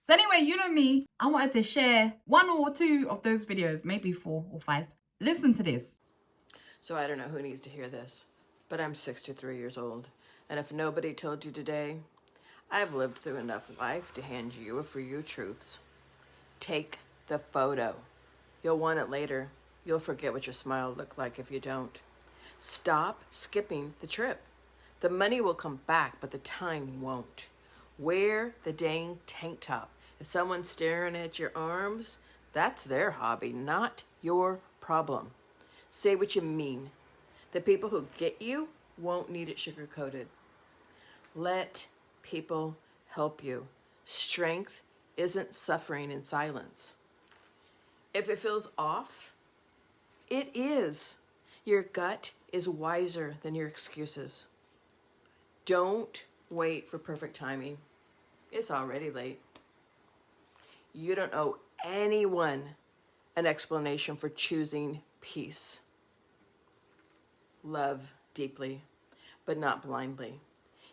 So anyway, you know me, I wanted to share 1 or 2 of those videos, maybe 4 or 5. Listen to this. So I don't know who needs to hear this, but I'm 63 years old. And if nobody told you today, I've lived through enough life to hand you a few truths. Take the photo. You'll want it later. You'll forget what your smile looked like if you don't. Stop skipping the trip. The money will come back, but the time won't. Wear the dang tank top. If someone's staring at your arms, that's their hobby, not your problem. Say what you mean. The people who get you won't need it sugar-coated. Let people help you. Strength isn't suffering in silence. If it feels off, it is. Your gut is wiser than your excuses. Don't wait for perfect timing. It's already late. You don't owe anyone an explanation for choosing peace. Love deeply, but not blindly.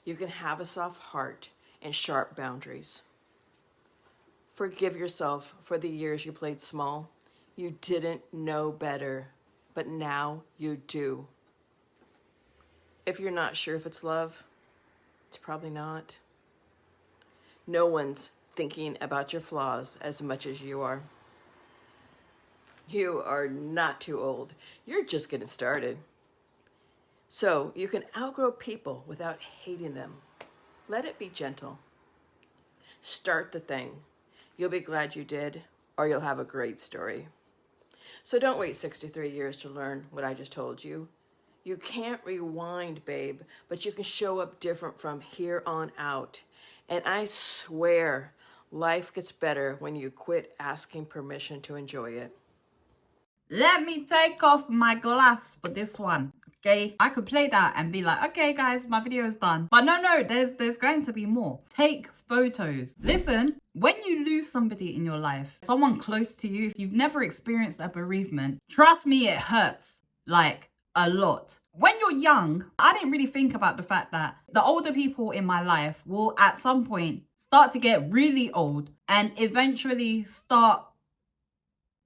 You can have a soft heart and sharp boundaries. Forgive yourself for the years you played small. You didn't know better, but now you do. If you're not sure if it's love, it's probably not. No one's thinking about your flaws as much as you are. You are not too old. You're just getting started. So you can outgrow people without hating them. Let it be gentle. Start the thing. You'll be glad you did, or you'll have a great story. So don't wait 63 years to learn what I just told you. You can't rewind, babe, but you can show up different from here on out. And I swear, life gets better when you quit asking permission to enjoy it. Let me take off my glass for this one. Okay, I could play that and be like, okay guys, my video is done. But no, there's going to be more. Take photos. Listen, when you lose somebody in your life, someone close to you, if you've never experienced a bereavement, trust me, it hurts like a lot. When you're young, I didn't really think about the fact that the older people in my life will at some point start to get really old and eventually start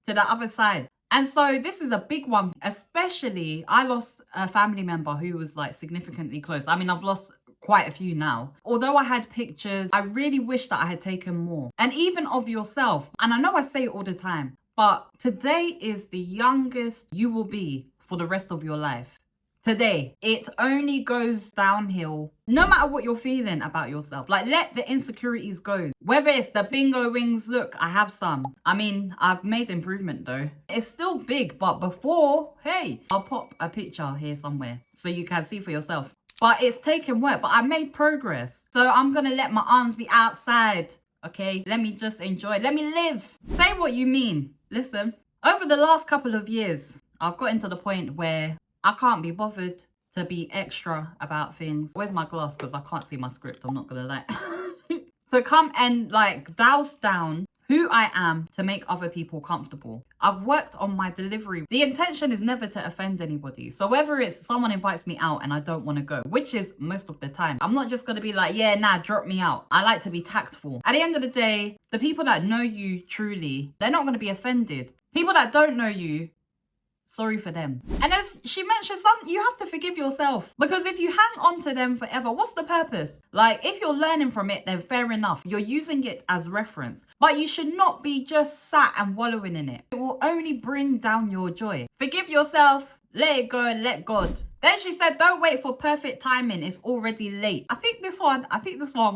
to the other side. And so this is a big one, especially I lost a family member who was like significantly close. I mean, I've lost quite a few now. Although I had pictures, I really wish that I had taken more. And even of yourself. And I know I say it all the time, but today is the youngest you will be for the rest of your life. Today, it only goes downhill no matter what you're feeling about yourself. Like, let the insecurities go. Whether it's the bingo wings, look, I have some. I mean, I've made improvement though. It's still big, but before, hey, I'll pop a picture here somewhere so you can see for yourself. But it's taken work, but I made progress. So I'm gonna let my arms be outside, okay? Let me just enjoy, let me live. Say what you mean. Listen, over the last couple of years, I've gotten to the point where I can't be bothered to be extra about things. Where's my glass? Because I can't see my script, I'm not gonna lie. To come and like douse down who I am to make other people comfortable. I've worked on my delivery. The intention is never to offend anybody. So whether it's someone invites me out and I don't want to go, which is most of the time, I'm not just gonna be like, yeah, nah, drop me out. I like to be tactful. At the end of the day, the people that know you truly, they're not gonna be offended. People that don't know you, sorry for them. And as she mentioned, you have to forgive yourself, because if you hang on to them forever, what's the purpose? Like, if you're learning from it, then fair enough. You're using it as reference, but you should not be just sat and wallowing in it. It will only bring down your joy. Forgive yourself, let it go, and let God. Then she said, don't wait for perfect timing. It's already late. I think this one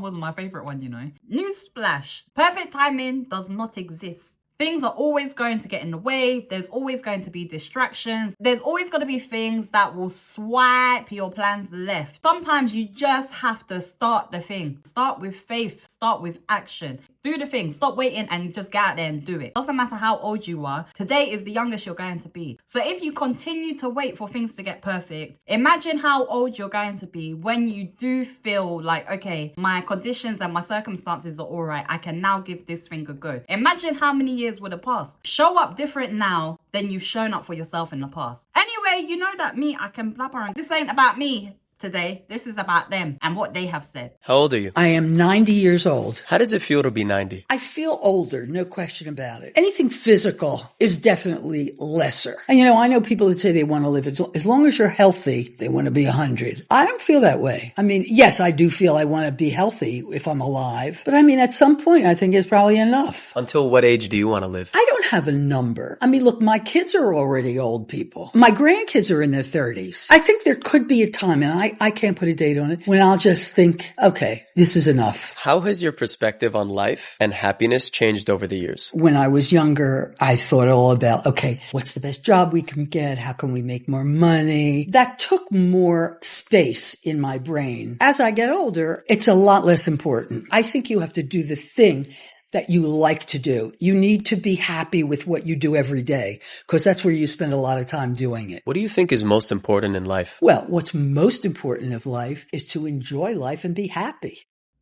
was my favorite one, you know. Newsflash. Perfect timing does not exist. Things are always going to get in the way. There's always going to be distractions. There's always going to be things that will swipe your plans left. Sometimes you just have to start the thing. Start with faith. Start with action. Do the thing. Stop waiting and just get out there and do it. Doesn't matter how old you are. Today is the youngest you're going to be. So if you continue to wait for things to get perfect, imagine how old you're going to be when you do feel like, okay, my conditions and my circumstances are all right. I can now give this thing a go. Imagine how many years would have passed. Show up different now than you've shown up for yourself in the past. Anyway, you know that me, I can blabber, and this ain't about me. today. This is about them and what they have said. How old are you? I am 90 years old. How does it feel to be 90? I feel older, no question about it. Anything physical is definitely lesser. And I know people that say they want to live as long as you're healthy, they want to be 100. I don't feel that way. I mean, yes, I do feel I want to be healthy if I'm alive. But I mean, at some point, I think it's probably enough. Until what age do you want to live? I don't have a number. I mean, look, my kids are already old people. My grandkids are in their 30s. I think there could be a time, and I can't put a date on it, when I'll just think, okay, this is enough. How has your perspective on life and happiness changed over the years? When I was younger, I thought all about, okay, what's the best job we can get? How can we make more money? That took more space in my brain. As I get older, it's a lot less important. I think you have to do the thing that you like to do. You need to be happy with what you do every day, because that's where you spend a lot of time doing it. What do you think is most important in life? Well, what's most important of life is to enjoy life and be happy.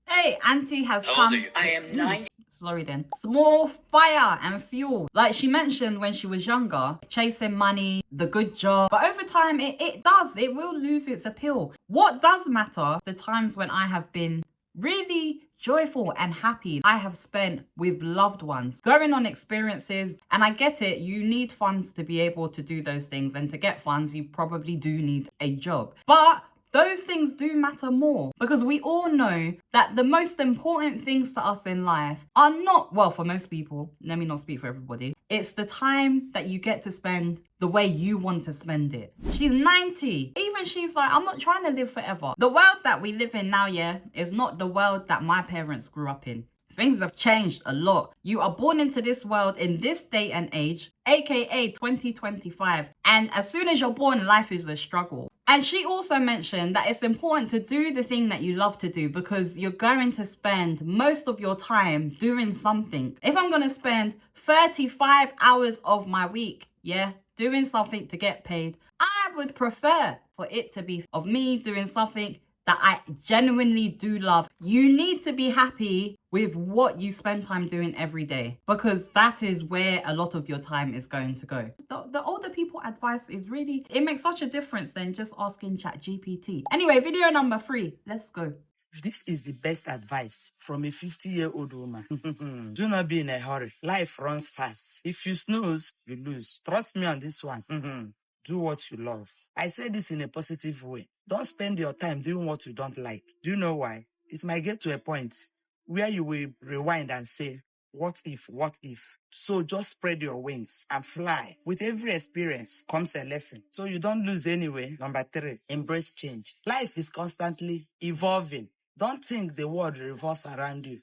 Hey, Auntie has How come. old are you? I am 90. Sorry then. Small fire and fuel. Like she mentioned when she was younger, chasing money, the good job. But over time, it will lose its appeal. What does matter, the times when I have been really joyful and happy I have spent with loved ones, going on experiences. And I get it, you need funds to be able to do those things, and to get funds you probably do need a job, but those things do matter more, because we all know that the most important things to us in life are not, well, for most people, let me not speak for everybody, it's the time that you get to spend the way you want to spend it. She's 90. Even she's like, I'm not trying to live forever. The world that we live in now, yeah, is not the world that my parents grew up in. Things have changed a lot. You are born into this world in this day and age, aka 2025. And as soon as you're born, life is a struggle. And she also mentioned that it's important to do the thing that you love to do, because you're going to spend most of your time doing something. If I'm going to spend 35 hours of my week, yeah, doing something to get paid, I would prefer for it to be of me doing something that I genuinely do love. You need to be happy with what you spend time doing every day, because that is where a lot of your time is going to go. The older people advice is really, it makes such a difference than just asking ChatGPT. Anyway, video number 3, let's go. This is the best advice from a 50-year-old woman. Do not be in a hurry. Life runs fast. If you snooze, you lose. Trust me on this one. Do what you love. I say this in a positive way. Don't spend your time doing what you don't like. Do you know why? It might get to a point where you will rewind and say, what if, what if? So just spread your wings and fly. With every experience comes a lesson, so you don't lose anyway. Number 3, embrace change. Life is constantly evolving. Don't think the world revolves around you.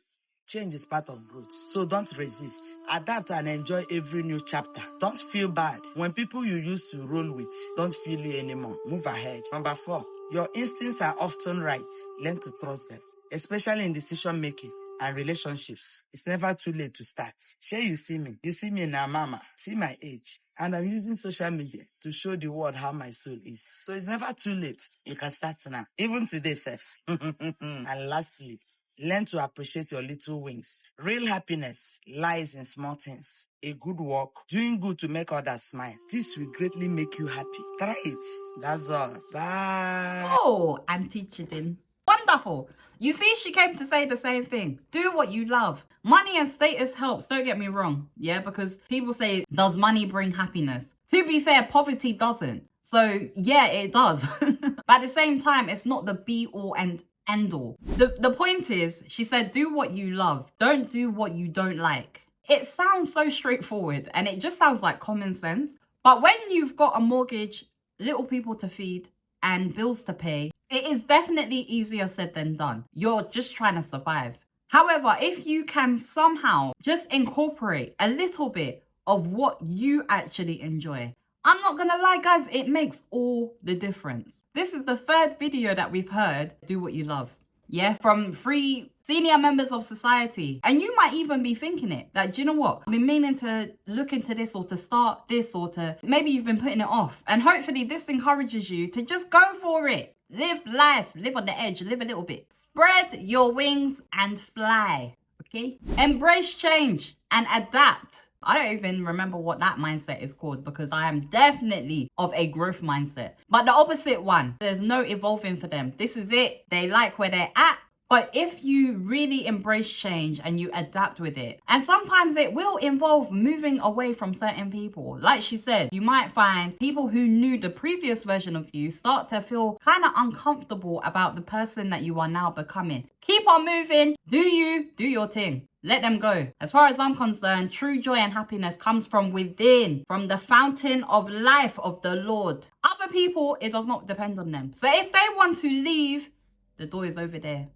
Change is part of growth, so don't resist. Adapt and enjoy every new chapter. Don't feel bad when people you used to roll with don't feel you anymore. Move ahead. Number 4, your instincts are often right. Learn to trust them, especially in decision making and relationships. It's never too late to start. Sure, you see me. You see me now, mama. See my age. And I'm using social media to show the world how my soul is. So it's never too late. You can start now. Even today, Seth. And lastly, learn to appreciate your little wins. Real happiness lies in small things. A good walk, doing good to make others smile. This will greatly make you happy. Try it. That's all. Bye. Oh, Auntie Chidin. Wonderful. You see, she came to say the same thing. Do what you love. Money and status helps, don't get me wrong. Yeah, because people say, does money bring happiness? To be fair, poverty doesn't. So yeah, it does. But at the same time, it's not the be all and end all. The point is, she said, do what you love. Don't do what you don't like. It sounds so straightforward and it just sounds like common sense. But when you've got a mortgage, little people to feed and bills to pay, it is definitely easier said than done. You're just trying to survive. However, if you can somehow just incorporate a little bit of what you actually enjoy, I'm not gonna lie, guys, it makes all the difference. This is the 3rd video that we've heard, do what you love. Yeah, from 3 senior members of society. And you might even be thinking it, that, do you know what? I've been meaning to look into this, or to start this, or to, maybe you've been putting it off. And hopefully this encourages you to just go for it. Live life, live on the edge, live a little bit. Spread your wings and fly. Okay? Embrace change and adapt. I don't even remember what that mindset is called because I am definitely of a growth mindset. But the opposite one, there's no evolving for them. This is it. They like where they're at. But if you really embrace change and you adapt with it, and sometimes it will involve moving away from certain people. Like she said, you might find people who knew the previous version of you start to feel kind of uncomfortable about the person that you are now becoming. Keep on moving. Do your thing. Let them go. As far as I'm concerned, true joy and happiness comes from within, from the fountain of life of the Lord. Other people, it does not depend on them. So if they want to leave, the door is over there.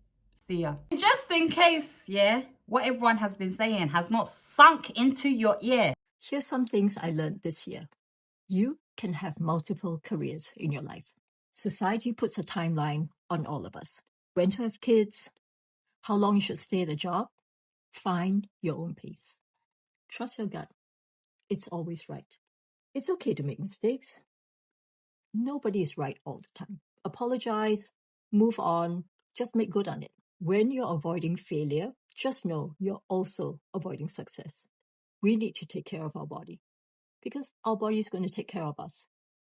See ya. Just in case, yeah, what everyone has been saying has not sunk into your ear. Here's some things I learned this year. You can have multiple careers in your life. Society puts a timeline on all of us. When to have kids, how long you should stay at a job. Find your own pace. Trust your gut. It's always right. It's okay to make mistakes. Nobody is right all the time. Apologize, move on, just make good on it. When you're avoiding failure, just know you're also avoiding success. We need to take care of our body because our body is going to take care of us.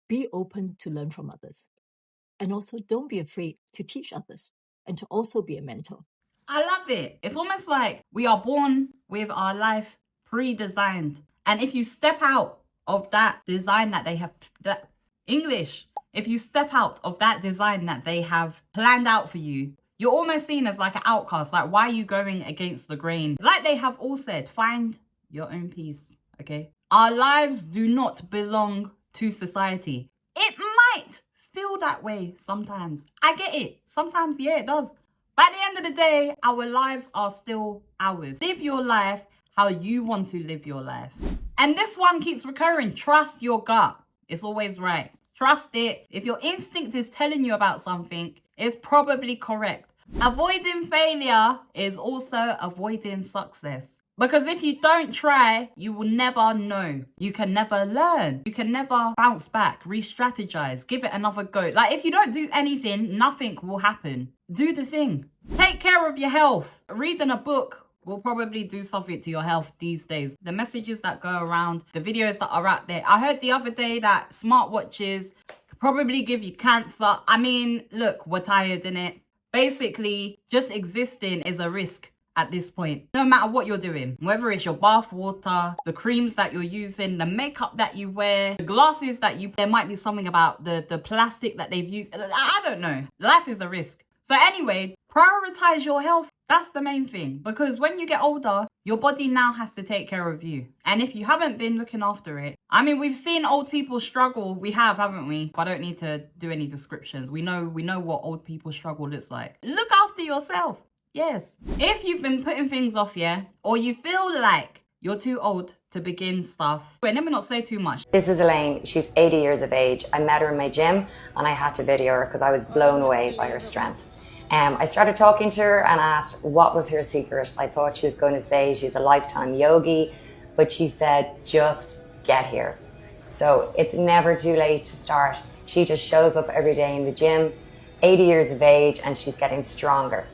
Be open to learn from others. And also don't be afraid to teach others and to also be a mentor. I love it. It's almost like we are born with our life pre-designed. And if you step out of that design that they have, if you step out of that design that they have planned out for you, you're almost seen as like an outcast. Like, why are you going against the grain? Like they have all said, find your own peace, okay? Our lives do not belong to society. It might feel that way sometimes. I get it. Sometimes, yeah, it does. But at the end of the day, our lives are still ours. Live your life how you want to live your life. And this one keeps recurring. Trust your gut. It's always right. Trust it. If your instinct is telling you about something, it's probably correct. Avoiding failure is also avoiding success. Because if you don't try, you will never know. You can never learn. You can never bounce back, re-strategize, give it another go. Like if you don't do anything, nothing will happen. Do the thing. Take care of your health. Reading a book will probably do something to your health these days. The messages that go around, the videos that are out there. I heard the other day that smartwatches could probably give you cancer. I mean, look, we're tired, innit? Basically, just existing is a risk at this point. No matter what you're doing, whether it's your bath water, the creams that you're using, the makeup that you wear, the glasses that there might be something about the plastic that they've used. I don't know. Life is a risk. So anyway, prioritize your health. That's the main thing. Because when you get older, your body now has to take care of you. And if you haven't been looking after it, I mean, we've seen old people struggle. We have, haven't we? I don't need to do any descriptions. We know what old people struggle looks like. Look after yourself. Yes. If you've been putting things off, yeah, or you feel like you're too old to begin stuff, wait, let me not say too much. This is Elaine. She's 80 years of age. I met her in my gym and I had to video her because I was blown away by her strength. I started talking to her and asked what was her secret. I thought she was going to say she's a lifetime yogi, but she said, just get here. So it's never too late to start. She just shows up every day in the gym, 80 years of age, and she's getting stronger.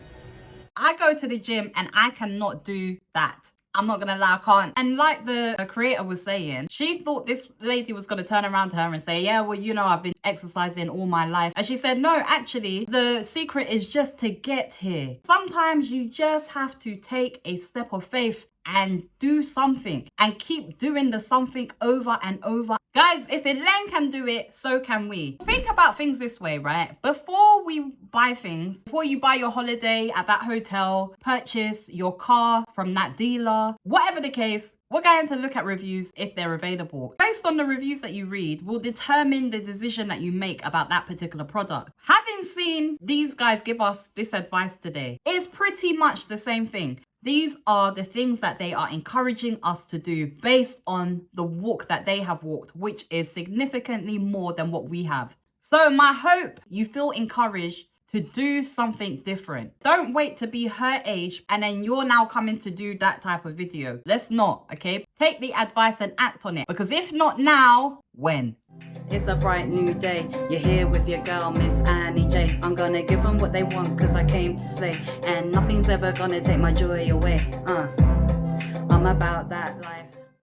I go to the gym and I cannot do that. I'm not gonna lie, I can't. And like the creator was saying, she thought this lady was gonna turn around to her and say, yeah, well, you know, I've been exercising all my life. And she said, no, actually, the secret is just to get here. Sometimes you just have to take a step of faith and do something and keep doing the something over and over. Guys, if Elaine can do it, so can we. Think about things this way, right? Before we buy things, before you buy your holiday at that hotel, purchase your car from that dealer, whatever the case, we're going to look at reviews if they're available. Based on the reviews that you read will determine the decision that you make about that particular product. Having seen these guys give us this advice today, it's pretty much the same thing. These are the things that they are encouraging us to do based on the walk that they have walked, which is significantly more than what we have. So my hope you feel encouraged to do something different. Don't wait to be her age and then you're now coming to do that type of video. Let's not, okay? Take the advice and act on it. Because if not now, when? it's a bright new day. You're here with your girl, Miss Annie J. I'm gonna give them what they want, cause I came to slay. And nothing's ever gonna take my joy away. I'm about that life.